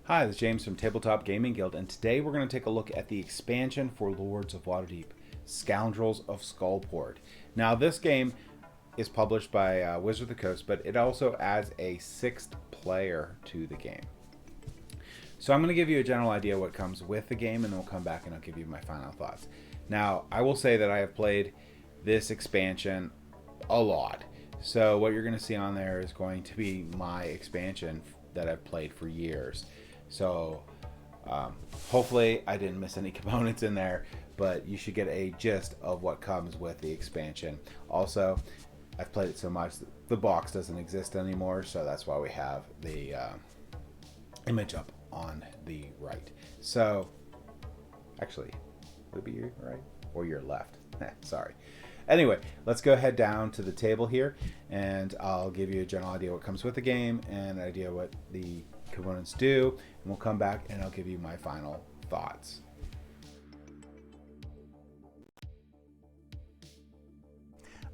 Hi, this is James from Tabletop Gaming Guild, and today we're going to take a look at the expansion for Lords of Waterdeep, Scoundrels of Skullport. Now, this game is published by Wizard of the Coast, but it also adds a sixth player to the game. So I'm going to give you a general idea what comes with the game, and then we'll come back and I'll give you my final thoughts. Now, I will say that I have played this expansion a lot. So what you're going to see on there is going to be my expansion that I've played for years. So hopefully I didn't miss any components in there, but you should get a gist of what comes with the expansion. Also, I've played it so much the box doesn't exist anymore, so that's why we have the image up on the right. So actually, would it be your right or your left? Sorry. Anyway, let's go ahead down to the table here, and I'll give you a general idea what comes with the game and an idea what the components do, and we'll come back and I'll give you my final thoughts.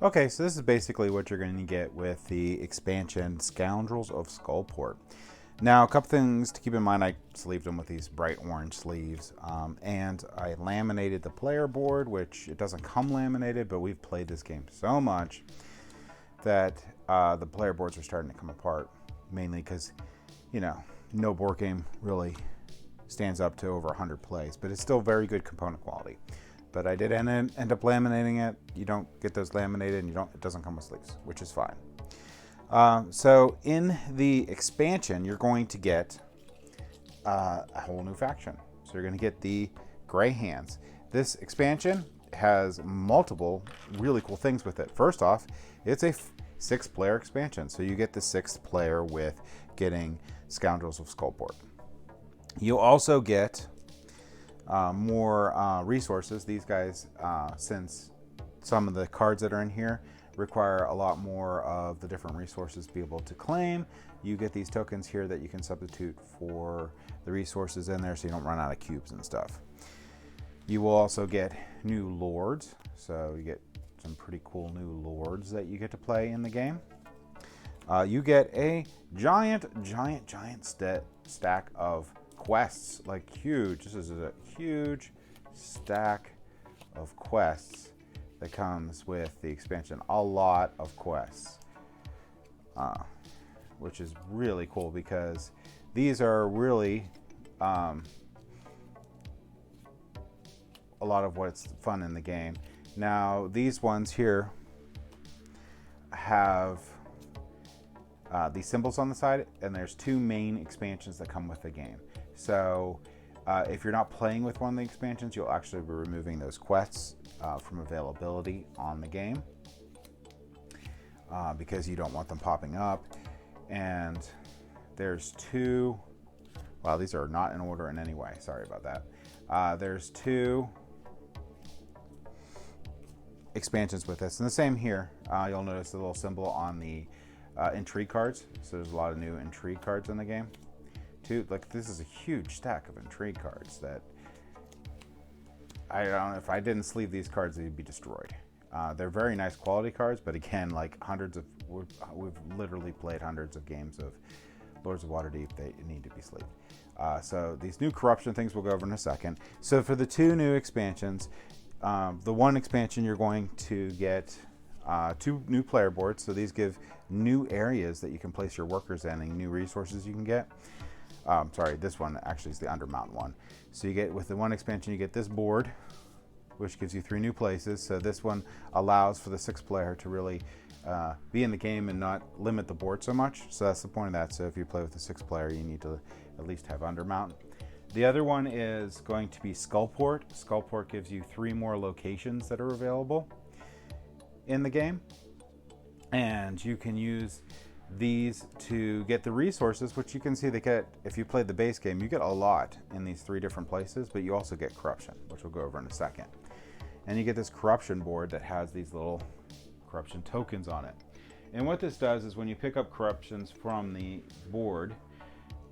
Okay, so this is basically what you're going to get with the expansion Scoundrels of Skullport. Now, a couple things to keep in mind. I sleeved them with these bright orange sleeves, and I laminated the player board, which it doesn't come laminated, but we've played this game so much that the player boards are starting to come apart, mainly because, you know, no board game really stands up to over 100 plays, but it's still very good component quality. But I did end up laminating it. You don't get those laminated, and it doesn't come with sleeves, which is fine. So in the expansion, you're going to get a whole new faction. So you're going to get the Gray Hands. This expansion has multiple really cool things with it. First off, it's a 6-player expansion. So you get the 6th player with getting Scoundrels of Skullport. You also get more resources. These guys, since some of the cards that are in here require a lot more of the different resources to be able to claim, you get these tokens here that you can substitute for the resources in there so you don't run out of cubes and stuff. You will also get new lords, so you get some pretty cool new lords that you get to play in the game. You get a giant stack of quests, like huge. This is a huge stack of quests that comes with the expansion. A lot of quests, which is really cool because these are really a lot of what's fun in the game. Now, these ones here have these symbols on the side, and there's 2 main expansions that come with the game. So if you're not playing with one of the expansions, you'll actually be removing those quests from availability on the game because you don't want them popping up. And there's 2, well, these are not in order in any way, sorry about that. There's 2 expansions with this, and the same here. You'll notice the little symbol on the intrigue cards, so there's a lot of new intrigue cards in the game too. Like, this is a huge stack of intrigue cards that I don't know, if I didn't sleeve these cards, they'd be destroyed. They're very nice quality cards, but again, like we've literally played hundreds of games of Lords of Waterdeep. They need to be sleeved. So these new corruption things we'll go over in a second. So for the 2 new expansions, the one expansion you're going to get 2 new player boards. So these give new areas that you can place your workers in and new resources you can get. Sorry, this one actually is the Undermount one. So you get, with the one expansion, you get this board, which gives you 3 new places. So this one allows for the 6th player to really be in the game and not limit the board so much. So that's the point of that. So if you play with the 6th player, you need to at least have Undermount. The other one is going to be Skullport. Skullport gives you 3 more locations that are available in the game, and you can use these to get the resources, which you can see they get. If you played the base game, you get a lot in these 3 different places, but you also get corruption, which we'll go over in a second. And you get this corruption board that has these little corruption tokens on it. And what this does is when you pick up corruptions from the board,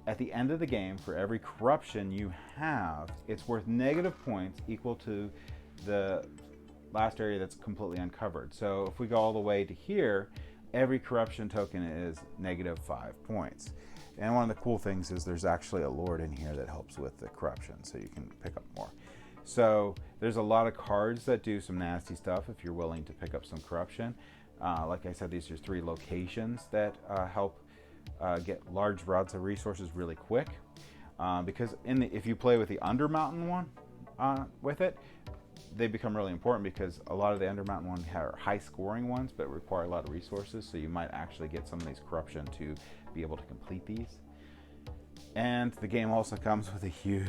at the end of the game, for every corruption you have, it's worth negative points equal to the last area that's completely uncovered. So if we go all the way to here, every corruption token is -5 points. And one of the cool things is there's actually a lord in here that helps with the corruption, so you can pick up more. So there's a lot of cards that do some nasty stuff if you're willing to pick up some corruption. Like I said, these are 3 locations that help get large rods of resources really quick. Because if you play with the Undermountain one with it, they become really important because a lot of the Undermountain ones are high scoring ones but require a lot of resources, so you might actually get some of these corruption to be able to complete these. And the game also comes with a huge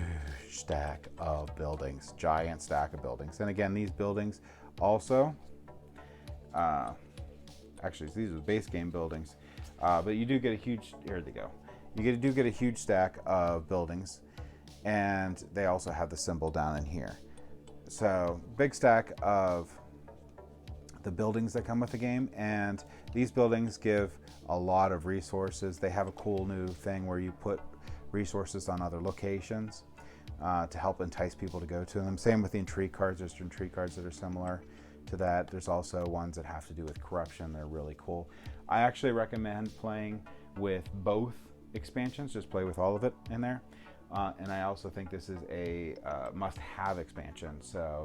stack of buildings, giant stack of buildings. And again, these buildings also, actually these are the base game buildings, but you do get a huge, here they go. You do get a huge stack of buildings, and they also have the symbol down in here. So big stack of the buildings that come with the game, and these buildings give a lot of resources. They have a cool new thing where you put resources on other locations to help entice people to go to them. Same with the intrigue cards. There's intrigue cards that are similar to that. There's also ones that have to do with corruption. They're really cool. I actually recommend playing with both expansions. Just play with all of it in there. And I also think this is a must-have expansion. So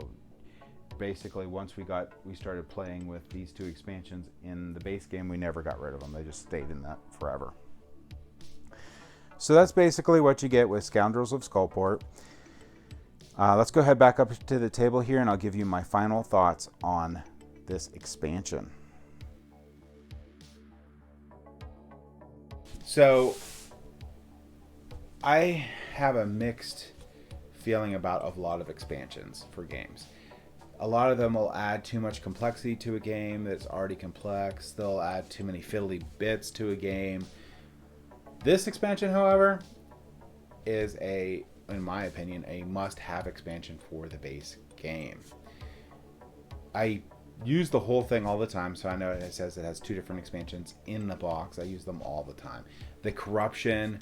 basically, once we started playing with these 2 expansions in the base game, we never got rid of them. They just stayed in that forever. So that's basically what you get with Scoundrels of Skullport. Let's go ahead back up to the table here, and I'll give you my final thoughts on this expansion. So I have a mixed feeling about a lot of expansions for games. A lot of them will add too much complexity to a game that's already complex. They'll add too many fiddly bits to a game. This expansion, however, is in my opinion, a must-have expansion for the base game. I use the whole thing all the time, so I know it says it has 2 different expansions in the box. I use them all the time. The corruption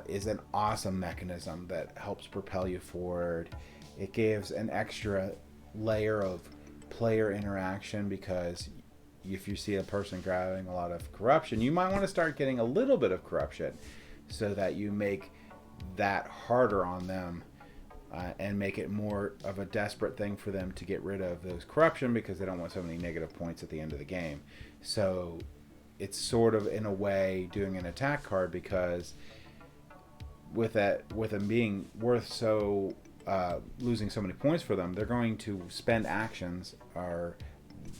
is an awesome mechanism that helps propel you forward. It gives an extra layer of player interaction because if you see a person grabbing a lot of corruption, you might want to start getting a little bit of corruption so that you make that harder on them and make it more of a desperate thing for them to get rid of those corruption because they don't want so many negative points at the end of the game. So it's sort of in a way doing an attack card because with them being worth so losing so many points for them, they're going to spend actions or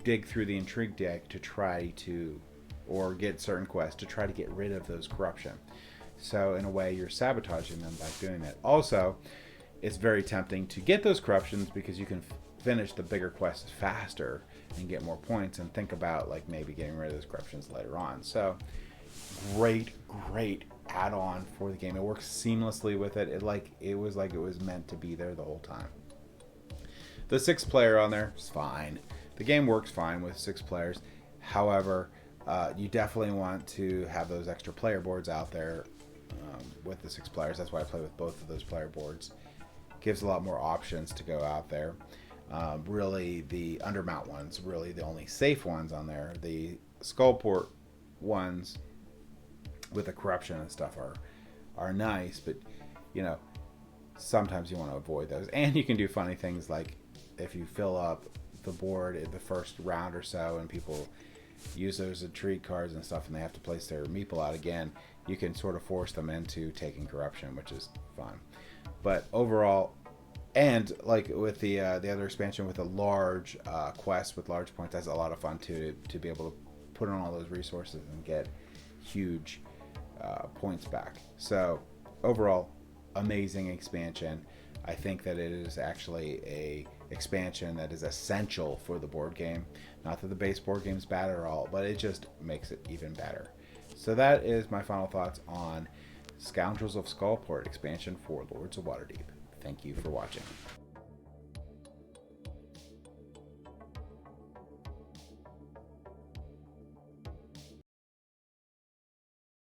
dig through the intrigue deck to try to, or get certain quests to try to get rid of those corruption. So in a way, you're sabotaging them by doing that. Also, it's very tempting to get those corruptions because you can finish the bigger quests faster and get more points and think about like maybe getting rid of those corruptions later on. So great add-on for the game. It works seamlessly with it. It was meant to be there the whole time. The 6 player on there is fine. The game works fine with 6 players. However, you definitely want to have those extra player boards out there with the 6 players. That's why I play with both of those player boards. Gives a lot more options to go out there. Really, the Undermount ones, really the only safe ones on there. The Skullport ones with the corruption and stuff are nice, but you know, sometimes you want to avoid those. And you can do funny things like if you fill up the board in the first round or so and people use those intrigue cards and stuff and they have to place their meeple out again, you can sort of force them into taking corruption, which is fun. But overall, and like with the other expansion with a large quest with large points, that's a lot of fun too, to be able to put on all those resources and get huge points back. So overall, amazing expansion. I think that it is actually a expansion that is essential for the board game. Not that the base board game is bad at all, but it just makes it even better. So that is my final thoughts on Scoundrels of Skullport expansion for Lords of Waterdeep. Thank you for watching.